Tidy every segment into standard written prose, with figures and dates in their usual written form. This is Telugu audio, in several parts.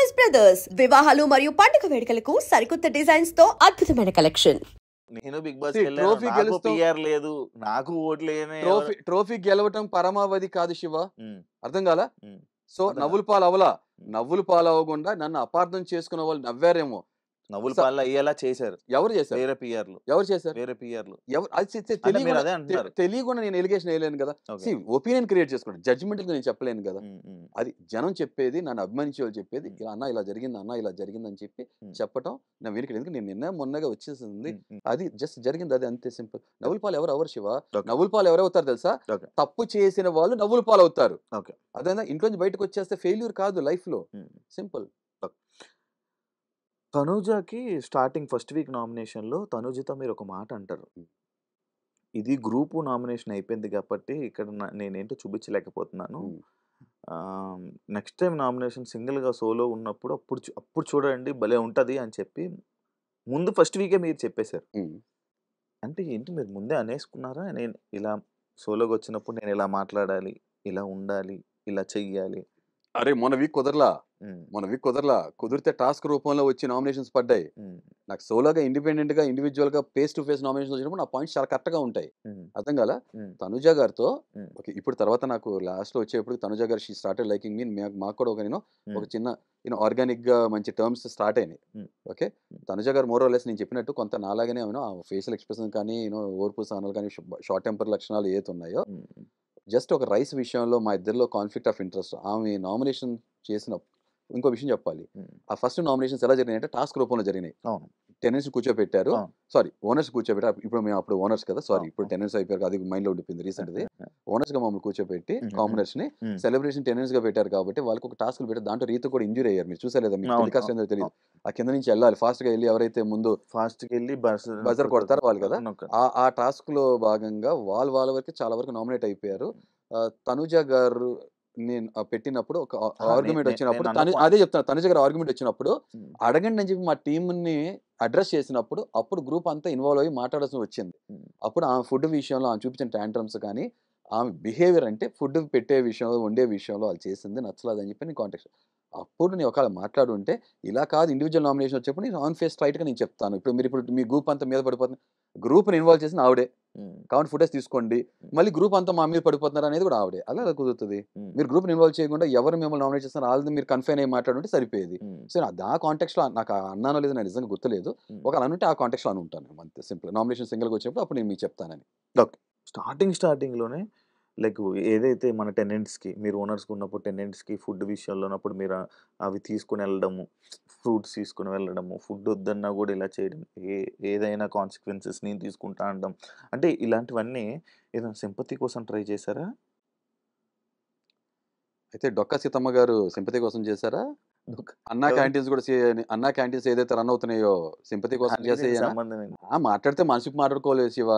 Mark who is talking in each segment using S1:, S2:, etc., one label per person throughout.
S1: చాయిస్ బ్రదర్స్ వివాహాలు మరియు పండుగ వేడుకలకు సరికొత్త డిజైన్స్ తో అద్భుతమైన కలెక్షన్.
S2: నేను బిగ్ బాస్
S3: See, trophy
S2: నాకు
S3: గెలుస్తాం.
S2: పిఆర్ లేదు, నాకు ఓట్లేనే
S3: ట్రోఫీ గెలవటం పరమావధి కాదు శివ, అర్థం కాలా? సో
S2: అర్థం
S3: నవ్వుల పాలు అవలా, నవ్వుల పాలు అవ్వకుండా నన్ను అపార్థం చేసుకున్న వాళ్ళు నవ్వారేమో.
S2: నవ్వుల పాలు అయ్యేలా చేశారు
S3: ఎవరు చేశారు?
S2: వేరే పిఆర్లు,
S3: ఎవరు చేశారు?
S2: వేరే పిఆర్లు.
S3: ఎవరు? అది
S2: మీరు అదే అంటున్నారు.
S3: తెలియకుండా నేను ఎలిగేషన్ వేయలేను కదా. ఒపీనియన్ క్రియేట్ చేసుకున్నాను, జడ్జ్మెంట్ నేను చెప్పలేను కదా. అది జనం చెప్పేది, నన్ను అభిమానించే వాళ్ళు చెప్పేది, ఇలా అన్న ఇలా జరిగింది, అన్న ఇలా జరిగింది అని చెప్పి చెప్పటం నా వెనుక. ఎందుకు నేను నిన్న మొన్నగా వచ్చేసింది, అది జస్ట్ జరిగింది, అది అంతే సింపుల్. నవ్వుల పాలు ఎవరు శివ? నవ్వుల పాలు ఎవరు అవుతారు తెలుసా? తప్పు చేసిన వాళ్ళు నవ్వుల పాలు అవుతారు. అదే ఇంట్లోంచి బయటకు వచ్చేస్తే ఫెయిల్యూర్ కాదు లైఫ్ లో, సింపుల్.
S2: తనూజకి స్టార్టింగ్ ఫస్ట్ వీక్ నామినేషన్ లో తనూజతో మీరు ఒక మాట అంటారు, ఇది గ్రూప్ నామినేషన్ అయిపోయింది కాబట్టి ఇక్కడ నేనేంటో చూపించలేకపోతున్నాను, నెక్స్ట్ టైం నామినేషన్ సింగిల్ గా సోలో ఉన్నప్పుడు అప్పుడు చూడండి భలే ఉంటది అని చెప్పి ముందు ఫస్ట్ వీకే మీరు చెప్పేశారు. అంటే ఏంటి మీరు ముందే అనేసుకున్నారా, నేను ఇలా సోలోగా వచ్చినప్పుడు నేను ఇలా మాట్లాడాలి, ఇలా ఉండాలి, ఇలా చెయ్యాలి?
S3: అరే మొన్న వీక్ కుదరలా, కుదిరితే టాస్క్ రూపంలో వచ్చి నామినేషన్స్ పడ్డాయి. నాకు సోలోగా ఇండిపెండెంట్ గా ఇండివిజువల్ గా ఫేస్ టు ఫేస్ నామినేషన్ వచ్చినప్పుడు నా పాయింట్స్ చాలా కరెక్ట్ గా ఉంటాయి, అర్థం కాలా? తనుజ గారితో ఓకే, ఇప్పుడు తర్వాత నాకు లాస్ట్ లో వచ్చేప్పుడు తనుజ గారు షీ స్టార్టెడ్ లైకింగ్ మీ, మాకు కూడా ఒక చిన్న ఆర్గానిక్ గా మంచి టర్మ్స్ స్టార్ట్ అయినాయి. ఓకే, తనుజ గారు మోర్ ఆర్ లెస్ నేను చెప్పినట్టు కొంత నాలాగానే ఫేషియల్ ఎక్స్ప్రెషన్ కానీ ఓర్పు సహనాలు కానీ షార్ట్ టెంపర్ లక్షణాలు ఏది ఉన్నాయో, జస్ట్ ఒక రైస్ విషయంలో మా ఇద్దరిలో కాన్ఫ్లిక్ట్ ఆఫ్ ఇంట్రెస్ట్. ఆమె నామినేషన్ చేసినప్పుడు ఇంకో విషయం చెప్పాలి, ఆ ఫస్ట్ నామినేషన్స్ ఎలా జరిగినాయి అంటే టాస్క్ రూపంలో జరిగినాయి. టెనెన్స్ కూర్చోబెట్టారు, సారీ ఓనర్స్ కూర్చోబెట్టారు. ఇప్పుడు మేము అప్పుడు ఓనర్స్ కదా, సారీ ఇప్పుడు టెనెన్స్ అయిపోయారు, అది మైండ్ లో ఉండిపోయింది రీసెంట్ది. ఓనర్స్ గా మమ్మల్ని కూర్చోబెట్టి కామనర్స్ ని సెలబ్రేషన్ టెనెన్స్ గా పెట్టారు కాబట్టి వాళ్ళకి ఒక టాస్క్ పెట్టారు. దాంట్లో రీతి కూడా ఇంజూరీ అయ్యారు, మీరు చూసారు మీకు టెలికాస్ట్ ఏందో తెలియదు. ఆ కింద నుంచి వెళ్ళాలి, ఫాస్ట్ గా వెళ్ళి ఎవరైతే ముందు
S2: ఫాస్ట్ గా వెళ్ళి
S3: బజర్ కొడతారు వాళ్ళు కదా, ఆ టాస్క్ లో భాగంగా వాళ్ళ వరకు చాలా వరకు నామినేట్ అయిపోయారు. తనుజ గారు నేను పెట్టినప్పుడు ఒక ఆర్గ్యుమెంట్ వచ్చినప్పుడు, అదే చెప్తాను, తనుజ గారు ఆర్గ్యుమెంట్ వచ్చినప్పుడు అడగండి అని చెప్పి మా టీమ్ ని అడ్రస్ చేసినప్పుడు అప్పుడు గ్రూప్ అంతా ఇన్వాల్వ్ అయ్యి మాట్లాడాల్సి వచ్చింది. అప్పుడు ఆమె ఫుడ్ విషయంలో ఆమె చూపించిన టాంట్రమ్స్ కానీ ఆమె బిహేవియర్, అంటే ఫుడ్ పెట్టే విషయంలో వండే విషయంలో వాళ్ళు చేసింది నచ్చలేదని చెప్పి నేను కాంటాక్ట్. అప్పుడు నేను ఒకవేళ మాట్లాడుంటే ఇలా కాదు, ఇండివిజువల్ నామినేషన్ వచ్చేప్పుడు నేను ఆన్ ఫేస్ స్ట్రైట్ గా నేను చెప్తాను. ఇప్పుడు మీ గ్రూప్ అంతా మీద పడిపోతుంది, గ్రూప్ ని ఇన్వాల్వ్ చేసిన ఆవిడే, కాబట్టి ఫుటేజ్ తీసుకోండి, మళ్ళీ గ్రూప్ అంతా మా మీద పడిపోతున్నారు అనేది కూడా ఆవిడే. అలా కుదురుతుంది? మీరు గ్రూప్ ఇన్వాల్వ్ చేయకుండా ఎవరు మిమ్మల్ని నామినేట్ చేస్తున్నారు వాళ్ళని మీరు కన్ఫైన్ అయ్యి మాట్లాడుంటే సరిపోయేది. సో ఆ కాంటెక్స్ట్ లో నాకు అన్నానో లేదు నాకు నిజంగా గుర్తులేదు, ఒకవేళ అనుంటే ఆ కాంటెక్స్ట్ లో అని ఉంటాను అంతే సింపుల్. నామినేషన్ సింగిల్ గా వచ్చినప్పుడు అప్పుడు నేను మీకు చెప్తానని.
S2: ఓకే, స్టార్టింగ్ లోనే లైక్ ఏదైతే మన టెనెంట్స్కి మీరు ఓనర్స్కి ఉన్నప్పుడు టెనెంట్స్కి ఫుడ్ విషయంలో ఉన్నప్పుడు మీరు అవి తీసుకుని వెళ్ళడము, ఫ్రూట్స్ తీసుకుని వెళ్ళడము, ఫుడ్ వద్దన్నా కూడా ఇలా చేయడం, ఏదైనా కాన్సిక్వెన్సెస్ నేను తీసుకుంటా అనడం, అంటే ఇలాంటివన్నీ ఏదైనా సింపతి కోసం ట్రై చేశారా?
S3: అయితే డొక్కా సీతమ్మ గారు సింపతి కోసం చేశారా? అన్నా క్యాంటీన్స్ కూడా అన్నా క్యాంటీన్స్ ఏదైతే రన్ అవుతున్నాయో సింపతి కోసం చేసే మాట్లాడితే మనిషికి మాట్లాడుకోలేదు శివ,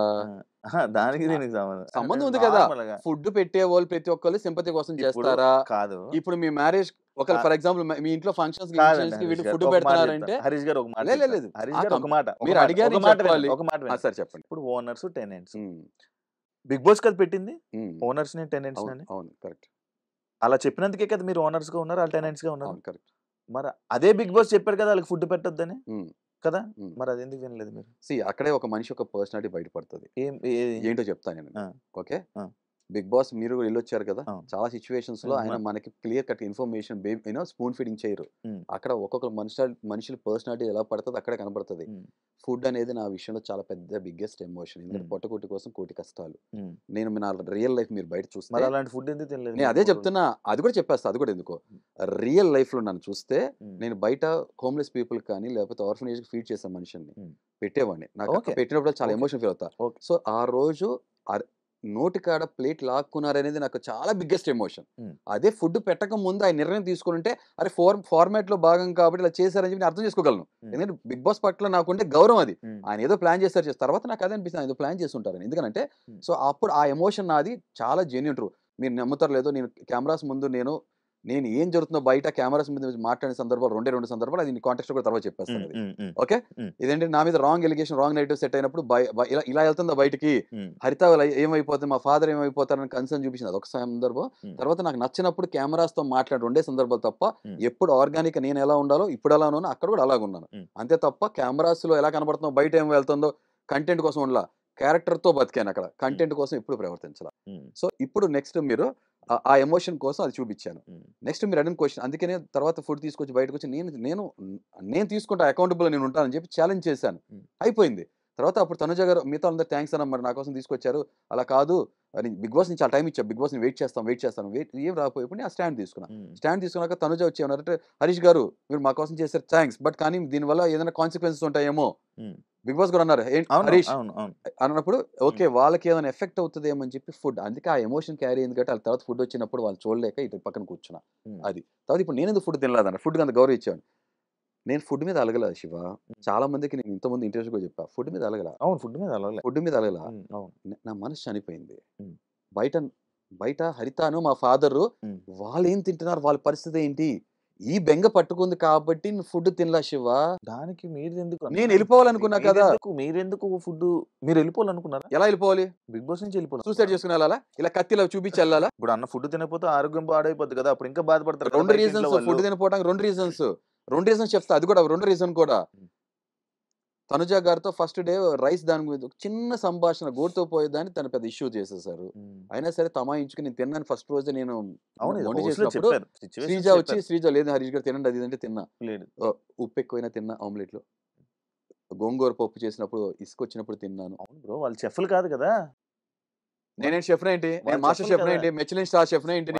S2: దానికి
S3: సంబంధం ఉంది కదా. ఫుడ్ పెట్టే వాళ్ళు ప్రతి ఒక్కళ్ళు సింపతి కోసం చేస్తారా?
S2: కాదు.
S3: ఇప్పుడు మీ మ్యారేజ్ ఒక ఫర్ ఎగ్జాంపుల్ మీ ఇంట్లో ఫంక్షన్స్ ఫుడ్ పెడతారంటే
S2: హరీష్ గారు
S3: లేదు మీరు అడిగారు సార్ చెప్పండి.
S2: ఇప్పుడు ఓనర్స్ టెనెంట్స్ బిగ్ బాస్ కదా పెట్టింది, ఓనర్స్ ని టెనెంట్స్ అని.
S3: అవును కరెక్ట్,
S2: అలా చెప్పినందుకే కదా మీరు ఓనర్స్ గా ఉన్నారు, వాళ్ళు టెనెంట్స్ గా ఉన్నారు. కరెక్ట్. మరి అదే బిగ్ బాస్ చెప్పారు కదా వాళ్ళకి ఫుడ్ పెట్టొద్దని కదా, మరి అది ఎందుకు వినలేదు మీరు?
S3: అక్కడే ఒక మనిషి ఒక పర్సనాలిటీ బయటపడుతుంది. ఏంటో చెప్తాను నేను. ఓకే, బిగ్ బాస్ మీరు వెళ్ళొచ్చారు కదా, చాలా సిచ్యువేషన్స్ లో ఆయన మనకి clear cut information spoon feeding చేయరు. అక్కడ ఒక్కొక్క మనుషుల పర్సనాలిటీ ఎలా పడుతుంది అక్కడే కనబడుతుంది. ఫుడ్ అనేది నా విషయంలో చాలా పెద్ద బిగ్గెస్ట్ ఎమోషన్, ఎందుకంటే పొట్టకోటి కోసం కోటి కష్టాలు. నేను నా రియల్ లైఫ్ మీరు బయట చూస్తే
S2: అలాంటి ఫుడ్ ఎందుకు తినలేదు,
S3: నేను అదే చెప్తున్నా, అది కూడా చెప్పేస్తా. అది కూడా ఎందుకో రియల్ లైఫ్ లో నన్ను చూస్తే నేను బయట హోమ్లెస్ పీపుల్ కానీ లేకపోతే ఆర్ఫనేజ్ ఫీడ్ చేసే మనిషిని పెట్టేవాడిని. నాకు పెట్టినప్పుడు చాలా ఎమోషన్ ఫీల్ అవుతా. సో ఆ రోజు నోటికాడ ప్లేట్ లాక్కున్నారనేది నాకు చాలా బిగ్గెస్ట్ ఎమోషన్. అదే ఫుడ్ పెట్టక ముందు ఆయన నిర్ణయం తీసుకుంటే అరే ఫార్మాట్ లో భాగం కాబట్టి ఇలా చేశారని చెప్పి అర్థం చేసుకోగలను. ఎందుకంటే బిగ్ బాస్ పట్ల నాకుంటే గౌరవం అది. ఆయన ఏదో ప్లాన్ చేస్తారు తర్వాత నాకు అదే అనిపిస్తుంది ఏదో ప్లాన్ చేస్తుంటారని. ఎందుకంటే సో అప్పుడు ఆ ఎమోషన్ నాది చాలా జెన్యూన్ ట్రూ. మీరు నమ్ముతారు లేదో, నేను కెమెరాస్ ముందు నేను నేను ఏం జరుగుతుందో బయట కెమెరాస్ మీద మాట్లాడిన సందర్భాలు 2 సందర్భాలు, అది కాంటెక్స్ట్ కూడా తర్వాత చెప్పేస్తాను. అది ఓకే. ఇదేంటి నా మీద wrong allegation, wrong negative set అయినప్పుడు ఇలా ఇలా వెళ్తుందా బయటికి, హరిత ఏమైపోతుంది, మా ఫాదర్ ఏమైపోతారని కన్సర్న్ చూపించింది, అదొక సందర్భం. తర్వాత నాకు నచ్చినప్పుడు కెమెరాస్ తో మాట్లాడి 2 సందర్భాలు తప్ప, ఎప్పుడు ఆర్గానిక్ నేను ఎలా ఉండాలో ఇప్పుడు ఎలా ఉన్నానో అక్కడ కూడా అలాగ ఉన్నాను. అంతే తప్ప కెమెరాస్ లో ఎలా కనబడుతుందో బయట ఏం వెళ్తుందో కంటెంట్ కోసం ఉండలా, క్యారెక్టర్ తో బతికాను అక్కడ, కంటెంట్ కోసం ఎప్పుడు ప్రవర్తించాల. సో ఇప్పుడు నెక్స్ట్ మీరు ఆ ఎమోషన్ కోసం అది చూపించాను. నెక్స్ట్ మీరు అడిగిన క్వశ్చన్, అందుకనే తర్వాత ఫుడ్ తీసుకొచ్చి బయటకు వచ్చి నేను తీసుకుంటా, అకౌంటబుల్ నేను ఉంటానని చెప్పి ఛాలెంజ్ చేశాను. అయిపోయింది. తర్వాత అప్పుడు తనుజ గారు మిగతా అందరూ థ్యాంక్స్ అన్న, మరి నా కోసం తీసుకొచ్చారు, అలా కాదు అని బిగ్ బాస్ నుంచి చాలా టైం ఇచ్చాను, బిగ్ బాస్ వెయిట్ చేస్తాను ఏం రాకపోయినప్పుడు నేను ఆ స్టాండ్ తీసుకున్నాక తనుజ వచ్చి ఏమన్నారంటే, హరీష్ గారు మీరు మా కోసం చేశారు థ్యాంక్స్, బట్ కానీ దీనివల్ల ఏదైనా కాన్సిక్వెన్సెస్ ఉంటాయేమో. బిగ్ బాస్ కూడా అన్నారు హరీష్ అన్నప్పుడు, ఓకే వాళ్ళకి ఏమైనా ఎఫెక్ట్ అవుతుందేమో అని చెప్పి ఫుడ్, అందుకే ఆ ఎమోషన్ క్యారీ అయింది కాబట్టి వాళ్ళ తర్వాత ఫుడ్ వచ్చినప్పుడు వాళ్ళు చూడలేక ఇటు పక్కన కూర్చున్నా. అది తర్వాత ఇప్పుడు నేను ఎందుకు ఫుడ్ తినలేదన్న, ఫుడ్ అంత గౌరవం ఇచ్చాను. నేను ఫుడ్ మీద అలగలేదు శివ, చాలా మందికి నేను ఇంతమంది ఇంటర్వ్యూస్ కూడా చెప్పా, ఫుడ్ మీద అలగల.
S2: అవును, ఫుడ్ మీద అలగల,
S3: ఫుడ్ మీద అలగల. నా మనసు చనిపోయింది. బయట హరితాను మా ఫాదరు వాళ్ళు ఏం తింటున్నారు, వాళ్ళ పరిస్థితి ఏంటి, ఈ బెంగ పట్టుకుంది కాబట్టి ఫుడ్ తినలా శివ.
S2: దానికి మీరు ఎందుకు,
S3: నేను వెళ్ళిపోవాలనుకున్నా కదా.
S2: మీరెందుకు ఫుడ్, మీరు వెళ్ళిపోవాలనుకున్నారా?
S3: ఎలా వెళ్ళిపోవాలి,
S2: బిగ్ బాస్ నుంచి వెళ్ళిపోవాలి,
S3: సూసైడ్ చేసుకుని వెళ్ళాలా, ఇలా కత్తిలా చూపించి వెళ్ళాలా?
S2: ఇప్పుడు అన్న ఫుడ్ తినకపోతే ఆరోగ్యం పాడైపోద్ది కదా, అప్పుడు ఇంకా బాధపడతారు.
S3: 2 రీజన్స్ ఫుడ్ తినపోవడానికి, 2 రీజన్స్ చెప్తా, అది కూడా 2 రీజన్ కూడా. తనుజ గారితో ఫస్ట్ డే రైస్ దాని మీద చిన్న సంభాషణ గోటుతో పోయేదాన్ని తను పెద్ద ఇష్యూ చేసేసారు. అయినా సరే తమాయించుకుని నేను తిన్నాను. ఫస్ట్ రోజే నేను వండి చేసినప్పుడు శ్రీజ లేదు హరీష్ గారు తినండి అది అంటే తిన్నా, ఉప్పు ఎక్కువైనా తిన్నా, ఆమ్లెట్లు గోంగూర పప్పు చేసినప్పుడు ఇసుకొచ్చినప్పుడు తిన్నాను.
S2: అవును బ్రో, వాళ్ళు చెఫ్లు కాదు కదా.
S3: నేనేం షెఫ్ ఏంటి, నేను మాస్టర్ షెఫ్ ఏంటి, మిచెలిన్ స్టార్ షెఫ్ ఏంటి,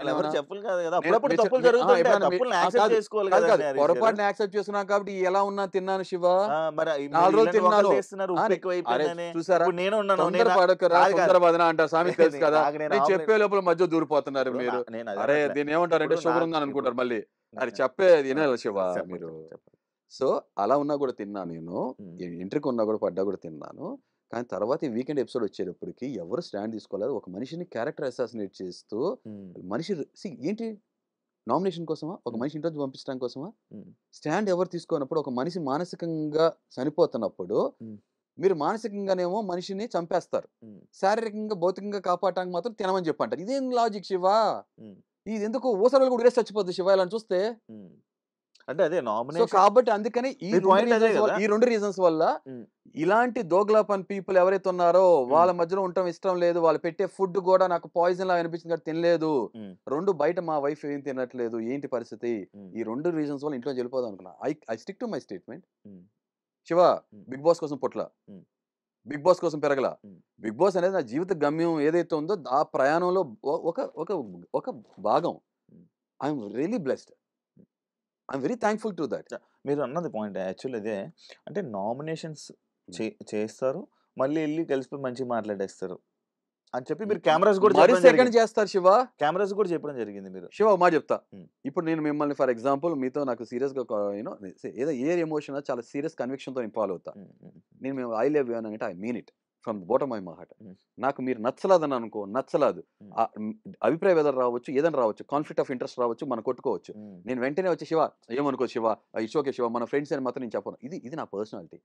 S3: పొరపాటున యాక్సెప్ట్ చేస్తున్నాను కాబట్టి ఎలా ఉన్నా తిన్నాను శివ. 4 రోజులు తిన్నాను. చూసారా, అంటారు సామి, తెలుసు కదా. నేను చెప్పే లోపల మధ్య దూరిపోతున్నారు మీరు. అరే దీన్ని ఏమంటారంటే షుగర్ ఉందని అనుకుంటారు మళ్ళీ, అది చెప్పేది వినాలి శివ మీరు. సో అలా ఉన్నా కూడా తిన్నా, నేను ఇంటర్కి ఉన్నా కూడా పడ్డా కూడా తిన్నాను. కానీ తర్వాత ఈ వీకెండ్ ఎపిసోడ్ వచ్చేటప్పటికి ఎవరు స్టాండ్ తీసుకోలేదు. ఒక మనిషిని క్యారెక్టర్ అసాసినేట్ చేస్తూ, మనిషి ఏంటి నామినేషన్ కోసమా, ఒక మనిషి ఇంట్లో పంపించడం కోసమా స్టాండ్ ఎవరు తీసుకోనప్పుడు, ఒక మనిషి మానసికంగా చనిపోతున్నప్పుడు మీరు మానసికంగానేమో మనిషిని చంపేస్తారు, శారీరకంగా భౌతికంగా కాపాడటానికి మాత్రం తినమని చెప్పంటారు. ఇదేం లాజిక్ శివ, ఇది ఎందుకు ఊసరలు కూడా ఉరేసి చచ్చిపోద్ది శివ ఇలా చూస్తే.
S2: అంటే అదే నామినేషన్
S3: కాబట్టి అందుకని ఈ 2 రీజన్స్ వల్ల ఇలాంటి దోగ్లాపన్ పీపుల్ ఎవరైతే ఉన్నారో వాళ్ళ మధ్యలో ఉండటం ఇష్టం లేదు. వాళ్ళు పెట్టే ఫుడ్ కూడా నాకు పాయిజన్ లా అనిపించింది కాబట్టి తినలేదు. 2 బయట మా వైఫ్ ఏం తినట్లేదు, ఏంటి పరిస్థితి, ఈ 2 రీజన్స్ వల్ల ఇంట్లో వెళ్ళిపోదాం అనుకున్నా. I stick to my statement. Shiva Bigg Boss కోసం పుట్ల, బిగ్ బాస్ కోసం పెరగల. బిగ్ బాస్ అనేది నా జీవిత గమ్యం ఏదైతే ఉందో ఆ ప్రయాణంలో ఒక భాగం. I'm really blessed, I'm very thankful to that.
S2: మీరు అన్నది పాయింట్ యాక్చువల్ అదే. అంటే నామినేషన్స్ చేస్తారు, మళ్ళీ వెళ్ళి కలిసిపోయి మంచిగా మాట్లాడేస్తారు అని చెప్పి మీరు కెమెరాస్ కూడా
S3: సెకండ్ చేస్తారు శివ.
S2: కెమెరాస్ కూడా చెప్పడం జరిగింది. మీరు
S3: శివ మా చెప్తా, ఇప్పుడు నేను మిమ్మల్ని ఫర్ ఎగ్జాంపుల్ మీతో నాకు సీరియస్ గా ఏదో ఏ ఎమోషన్ చాలా సీరియస్ కన్విక్షన్ తో ఇన్వాల్వ్ అవుతా. నేను ఐ లవ్ యూ అంటే I mean it from the bottom of my heart. నాకు మీరు నచ్చలేదని అనుకో, నచ్చలేదు, అభిప్రాయ భేదాలు రావచ్చు, ఏదైనా రావచ్చు, కాన్ఫ్లిక్ట్ ఆఫ్ ఇంట్రెస్ట్ రావచ్చు, మనం కొట్టుకోవచ్చు. నేను వెంటనే వచ్చి శివ ఏమనుకో శివ, ఇట్స్ ఓకే శివ, మన ఫ్రెండ్స్ అని మాత్రం నేను చెప్పను. ఇది నా పర్సనాలిటీ.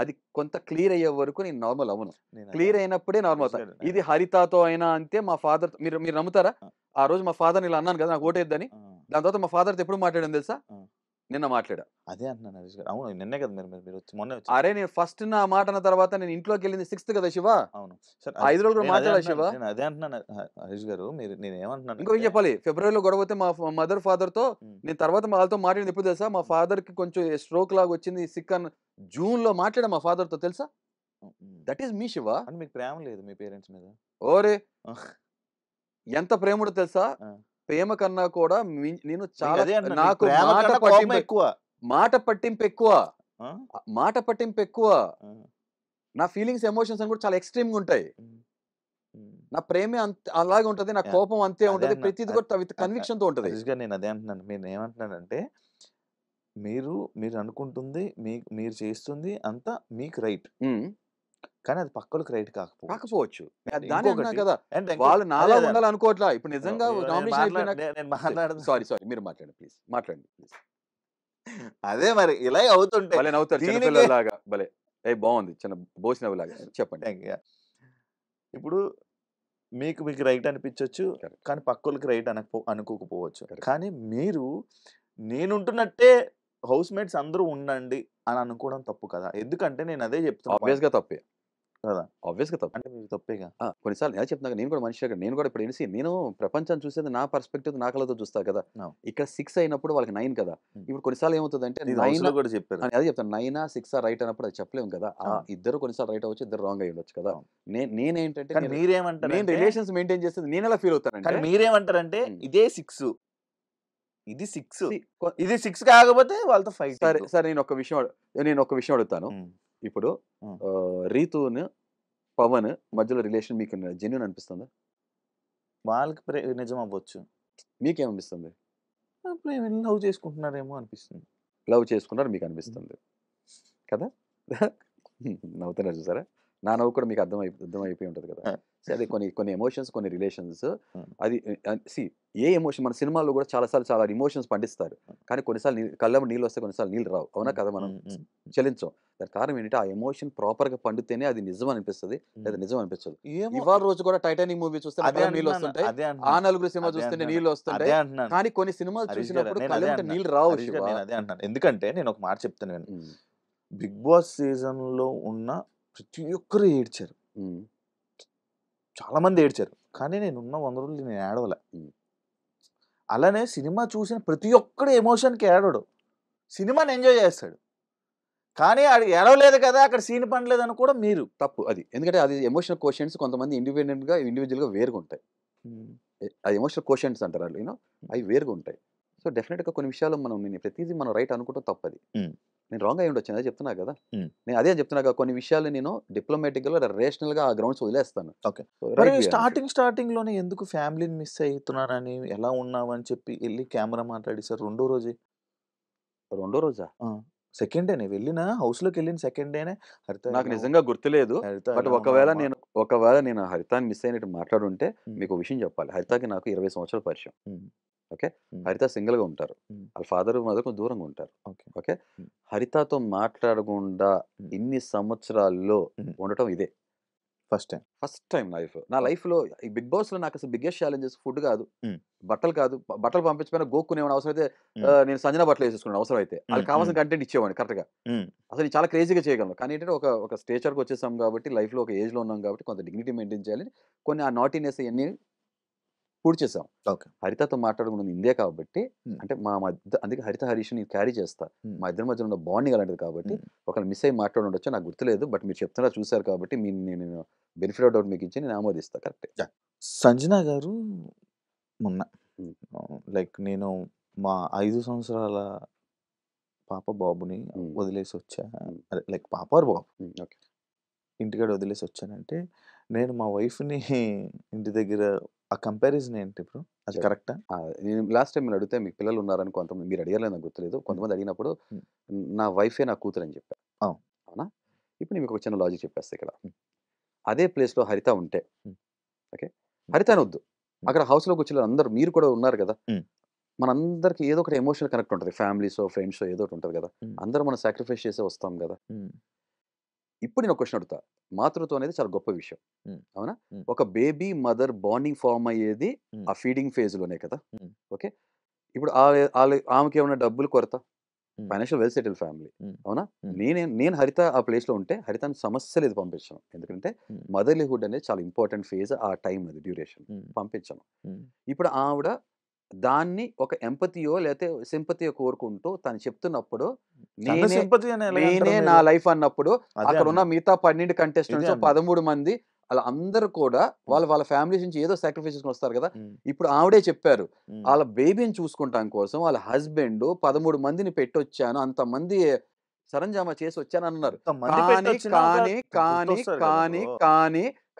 S3: అది కొంత క్లియర్ అయ్యే వరకు నేను నార్మల్ అవ్వను. క్లియర్ అయినప్పుడే నార్మల్ అవుతాను. ఇది హరితతో అయినా అంతే, మా ఫాదర్, మీరు నమ్ముతారా, ఆ రోజు మా ఫాదర్ ఇలా అన్నాను కదా నాకు ఓటేద్దని, దాని తర్వాత మా ఫాదర్తో ఎప్పుడు మాట్లాడాను తెలుసా, నిన్న మాట్లాడా.
S2: అదే అంటున్నాను హరీష్ గారు. అవును, నిన్నే కదా మీరు మొన్న.
S3: అరే నేను ఫస్ట్ నా మాట అన్న తర్వాత నేను ఇంట్లోకి వెళ్ళింది 6th కదా శివ.
S2: అవును,
S3: 5 రోజులు మాట్లాడా శివ.
S2: అదే అంటున్నాను హరీష్ గారు, నేను ఏమంటున్నాను
S3: ఇంకో చెప్పాలి, ఫిబ్రవరిలో గొడవ అయితే మా మదర్ ఫాదర్ తో నేను తర్వాత వాళ్ళతో మాట్లాడింది ఎప్పుడు తెలుసా, మా ఫాదర్ కి కొంచెం స్ట్రోక్ లాగా వచ్చింది, సిక్ అని జూన్ లో మాట్లాడా మా ఫాదర్ తో తెలుసా. దట్ ఈస్ మీ శివ.
S2: అంటే మీకు ప్రేమ లేదు మీ పేరెంట్స్ మీద?
S3: ఓరే ఎంత ప్రేమ ఉందో తెలుసా, ప్రేమ కన్నా కూడా నేను చాలా, నాకు మాట పట్టింపు ఎక్కువ, నా ఫీలింగ్స్ ఎమోషన్స్ అని కూడా చాలా ఎక్స్ట్రీమ్ గా ఉంటాయి. నా ప్రేమే అలాగే ఉంటది, నా కోపం అంతే ఉంటది, ప్రతిది కూడా విత్ కన్విక్షన్ తో ఉంటది.
S2: నేను అదే అంటున్నాను. మీరు ఏమంటున్నానంటే మీరు అనుకుంటుంది, మీరు చేస్తుంది అంతా మీకు రైట్, కానీ అది పక్కలకు రైట్
S3: కాకపోవచ్చు దాని అన్నా
S2: ఇంకొకటి
S3: కదా
S2: అండ్
S3: వాళ్ళు నాలా
S2: అదే
S3: ఉండాలనుకోవట్లా ఇప్పుడు నిజంగా
S2: నేను
S3: నామినేషన్ అయిపోయినాక
S2: నేను మాట్లాడదు
S3: సారీ మీరు మాట్లాడండి ప్లీజ్ మాట్లాడండి ప్లీజ్
S2: అదే మరి ఇలా అవుతుంటే
S3: భలే నవ్వుతారు
S2: దీనికి
S3: చిన్నపిల్లలాగా భలే బాగుంది చిన్న బోసి నవ్వులాగా చెప్పండి
S2: ఇప్పుడు మీకు మీకు రైట్ అనిపించవచ్చు
S3: Correct.
S2: కానీ పక్కలకి రైట్ అనుకోకపోవచ్చు
S3: Correct.
S2: కానీ మీరు నేనుంటున్నట్టే హౌస్ మేట్స్ అందరూ ఉండండి అని అనుకోవడం తప్పు కదా ఎందుకంటే నేను అదే చెప్తున్నా
S3: ఆబ్వియస్ గా తప్పే
S2: కదా
S3: ఆబ్వియస్ గా తప్పే
S2: అంటే మీరు తప్పేగా
S3: కొన్నిసార్లు నేను చెప్తున్నా నేను కూడా మనిషి నేను కూడా ఇప్పుడు తెలిసి నేను ప్రపంచాన్ని చూసేది నా పర్స్పెక్టివ్ నా కళతో చూస్తా కదా
S2: No.
S3: ఇక్కడ 6 అయినప్పుడు వాళ్ళకి 9 కదా ఇప్పుడు కొన్నిసార్లు ఏమవుతుందంటే
S2: ఇది
S3: 9
S2: house లో కూడా చెప్పారు
S3: అదే చెప్తాను 9 6 రైట్ అన్నప్పుడు అది చెప్పలేము కదా ఇద్దరు కొన్నిసార్లు రైట్ అవ్వచ్చు ఇద్దరు రాంగ్ అయ్యి ఉండొచ్చు కదా నేనేంటంటే
S2: కానీ మీరేమంటారు
S3: నేను రిలేషన్స్ మెయింటైన్ చేసేది నేను ఎలా ఫీల్
S2: కానీ
S3: అవుతానంటే
S2: మీరేమంటారంటే ఇదే 6 ఇది 6 ఇది 6 కాకపోతే వాళ్ళతో ఫైట్
S3: సరే సరే నేను ఒక విషయం అడుగుతాను ఇప్పుడు రీతును పవన్ మధ్యలో రిలేషన్ మీకు జెన్యూన్ అనిపిస్తుందా
S2: వాళ్ళకి నిజం అవ్వచ్చు
S3: మీకేమనిపిస్తుంది
S2: లవ్ చేసుకుంటున్నారేమో అనిపిస్తుంది
S3: లవ్ చేసుకున్నారు మీకు అనిపిస్తుంది కదా నవ్వుతున్నారు చూసారా నా నవ్వు కూడా మీకు అర్థమైపోయి ఉంటుంది కదా అదే కొన్ని ఎమోషన్స్ కొన్ని రిలేషన్స్ అది ఏ ఎమోషన్ మన సినిమాల్లో కూడా చాలా ఎమోషన్స్ పండిస్తారు కానీ కొన్నిసార్లు కళ్ళ నీళ్ళు వస్తే కొన్నిసార్లు నీళ్ళు రావు అవునా కదా మనం చెల్లించాం దాని కారణం ఏంటంటే ఆ ఎమోషన్ ప్రాపర్ గా పండితేనే అది నిజం అనిపిస్తుంది లేదా నిజం అనిపించదు ఇవాళ రోజు కూడా టైటానిక్ మూవీ చూస్తే నీళ్ళు వస్తుంటాయి ఆ నలుగురు సినిమా చూస్తుంటే నీళ్ళు వస్తుంటాయి కానీ కొన్ని సినిమాలు చూసినప్పుడు కళ్ళ నీళ్ళు రావు
S2: అదే అంటున్నాను ఎందుకంటే నేను ఒక మాట చెప్తాను బిగ్ బాస్ సీజన్ లో ఉన్న ప్రతి ఒక్కరు ఏడ్చారు చాలా మంది ఏడ్చారు కానీ నేను ఉన్న 100 రోజులు నేను ఏడవలే అలానే సినిమా చూసిన ప్రతి ఒక్కడు ఎమోషన్కి ఏడవడు సినిమాని ఎంజాయ్ చేస్తాడు కానీ అది ఏడవలేదు కదా అక్కడ సీన్ పనిలేదు అని కూడా మీరు
S3: తప్పు అది ఎందుకంటే అది ఎమోషనల్ క్వశ్చన్స్ కొంతమంది ఇండివిజువల్గా వేరుగా ఉంటాయి అది ఎమోషనల్ క్వశ్చన్స్ అంటారు వాళ్ళు అవి వేరుగా ఉంటాయి సో డెఫినెట్గా కొన్ని విషయాలు నేను ప్రతిదీ మనం రైట్ అనుకుంటాం తప్పది నేను రాంగ్ అయ్యి ఉండొచ్చు అదే చెప్తున్నా కదా నేను అదే చెప్తున్నా కదా కొన్ని విషయాలు నేను డిప్లొమాటిక్గా రేషనల్గా ఆ గ్రౌండ్స్ వదిలేస్తాను
S2: ఓకే స్టార్టింగ్ లోనే ఎందుకు ఫ్యామిలీని మిస్ అవుతున్నారని ఎలా ఉన్నావని చెప్పి వెళ్ళి కెమెరా మాట్లాడేసారు రెండో రోజా సెకండ్ డేనే వెళ్ళిన హౌస్ లోకి వెళ్ళిన సెకండ్ డేనే హరిత
S3: నాకు నిజంగా గుర్తులేదు బట్ ఒకవేళ నేను హరితాన్ని మిస్ అయినట్టు మాట్లాడుంటే మీకు విషయం చెప్పాలి హరితకి నాకు 20 సంవత్సరాల పరిచయం ఓకే హరిత సింగిల్ గా ఉంటారు వాళ్ళ ఫాదర్ మదర్ కొంచెం దూరంగా ఉంటారు ఓకే హరితతో మాట్లాడకుండా ఇన్ని సంవత్సరాల్లో ఉండటం ఇదే ఫస్ట్ టైం నా లైఫ్ లో ఈ బిగ్ బాస్ లో నాకు అసలు బిగ్గెస్ట్ ఛాలెంజెస్ ఫుడ్ కాదు బట్టలు పంపించకపోయినా గోక్కునేవాడు అవసరం అయితే నేను సంజన బట్టలు వేసేసుకున్నాను అవసరం అయితే వాళ్ళకి కావాల్సిన కంటెంట్ ఇచ్చేవాడిని కరెక్ట్ గా అసలు చాలా క్రేజీగా చేయగలను కానీ ఏంటంటే ఒక స్టేచర్కి వచ్చేసాం కాబట్టి లైఫ్ లో ఒక ఏజ్ లో ఉన్నాం కాబట్టి కొంత డిగ్నిటీ మెయింటైన్ చేయాలి కొన్ని ఆ నాటినెస్ ఇవన్నీ పూర్తి చేసాం హరితతో మాట్లాడుకున్నది ఇందే కాబట్టి అంటే మా మధ్య అందుకే హరిత హరీష్ నేను క్యారీ చేస్తా మా ఇద్దరి మధ్య ఉన్న బాండింగ్ అలాంటిది కాబట్టి ఒకళ్ళు మిస్ అయ్యి మాట్లాడుండొచ్చు నాకు గుర్తులేదు బట్ మీరు చెప్తున్నా చూసారు కాబట్టి నేను బెనిఫిట్ ఆఫ్ డౌట్ మీకు ఇచ్చి నేను ఆమోదిస్తా కరెక్ట్
S2: సంజన గారు మొన్న లైక్ నేను మా 5 సంవత్సరాల పాప బాబుని వదిలేసి వచ్చా అదే లైక్ పాప బాబు ఇంటికాడ వదిలేసి వచ్చానంటే నేను మా వైఫ్ని ఇంటి దగ్గర ఆ కంపారిజన్ ఏంటి ఇప్పుడు అది కరెక్టా
S3: నేను లాస్ట్ టైం మీరు అడిగితే మీకు పిల్లలు ఉన్నారని కొంతమంది మీరు అడిగారు నాకు గుర్తులేదు కొంతమంది అడిగినప్పుడు నా వైఫే నా కూతురు అని చెప్పా అవునా ఇప్పుడు మీకు ఒక చిన్న లాజిక్ చెప్పేస్తా ఇక్కడ అదే ప్లేస్లో హరిత ఉంటే ఓకే హరిత అనొద్దు అక్కడ హౌస్లో కూర్చొని అందరూ మీరు కూడా ఉన్నారు కదా మనందరికి ఏదో ఒకటి ఎమోషనల్ కనెక్ట్ ఉంటుంది ఫ్యామిలీస్ ఫ్రెండ్స్ ఏదో ఒకటి ఉంటుంది కదా అందరూ మనం సాక్రిఫైస్ చేసే వస్తాం కదా ఇప్పుడు నేను ఒక క్వశ్చన్ అడుగుతా మాతృత్వం అనేది చాలా గొప్ప విషయం అవునా ఒక బేబీ మదర్ బాండింగ్ ఫార్మ్ అయ్యేది ఆ ఫీడింగ్ ఫేజ్ లోనే కదా ఓకే ఇప్పుడు ఆమెకి ఏమైనా డబ్బులు కొరత ఫైనాన్షియల్ వెల్ సెటిల్ ఫ్యామిలీ అవునా నేను హరిత ఆ ప్లేస్ లో ఉంటే హరితను సమస్య లేదు పంపించాను ఎందుకంటే మదర్లీహుడ్ అనేది చాలా ఇంపార్టెంట్ ఫేజ్ ఆ టైం అది డ్యూరేషన్ పంపించాను ఇప్పుడు ఆవిడ దాన్ని ఒక ఎంపతియో లేకపోతే సింపతియో కోరుకుంటూ తను చెప్తున్నప్పుడు నేనే నా లైఫ్ అన్నప్పుడు అక్కడ ఉన్న మిగతా 12 కంటెస్టెంట్స్ 13 మంది వాళ్ళ అందరూ కూడా వాళ్ళ ఫ్యామిలీస్ నుంచి ఏదో సాక్రిఫైస్ వస్తారు కదా ఇప్పుడు ఆవిడే చెప్పారు వాళ్ళ బేబీని చూసుకుంటాం కోసం వాళ్ళ హస్బెండ్ 13 మందిని పెట్టొచ్చాను అంతమంది సరంజామా చేసి వచ్చాను అన్నారు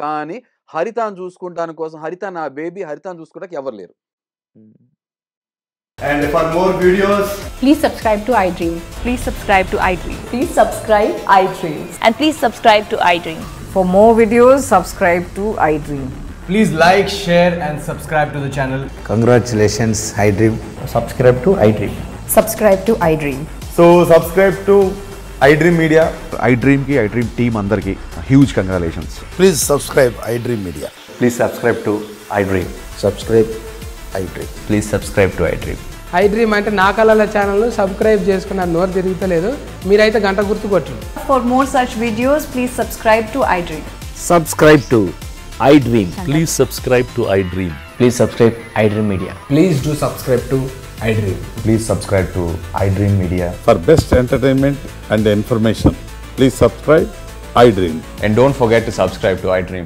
S3: కానీ హరితాను చూసుకుంటాను కోసం నా బేబీ హరితాను చూసుకుంటానికి ఎవరు లేరు
S4: And for more videos,
S5: please subscribe to iDream.
S6: Please subscribe to iDream.
S5: Please subscribe iDream.
S6: And please subscribe to iDream.
S4: For more videos, subscribe to iDream.
S5: Please like, share and subscribe to the channel.
S6: Congratulations, iDream.
S7: Subscribe to iDream.
S4: Subscribe to iDream.
S7: So subscribe to iDream Media.
S8: iDream ki iDream team andarki huge congratulations.
S6: Please subscribe iDream Media.
S7: Please subscribe to iDream.
S6: Subscribe iDream.
S7: Please subscribe to iDream.
S9: iDream అంటే నా కళల ఛానల్ సబ్స్క్రైబ్ చేసుకున్నారు, నోరు తిరుగుతలేదు, మీరైతే గంట గుర్తు కొట్టండి.
S4: For more such videos, please subscribe to iDream.
S10: Subscribe to iDream. Please subscribe to iDream. Please subscribe iDream Media.
S5: Please do subscribe to iDream.
S7: Please subscribe to iDream Media.
S8: For best entertainment and information, please subscribe iDream.
S7: And don't forget to subscribe to iDream.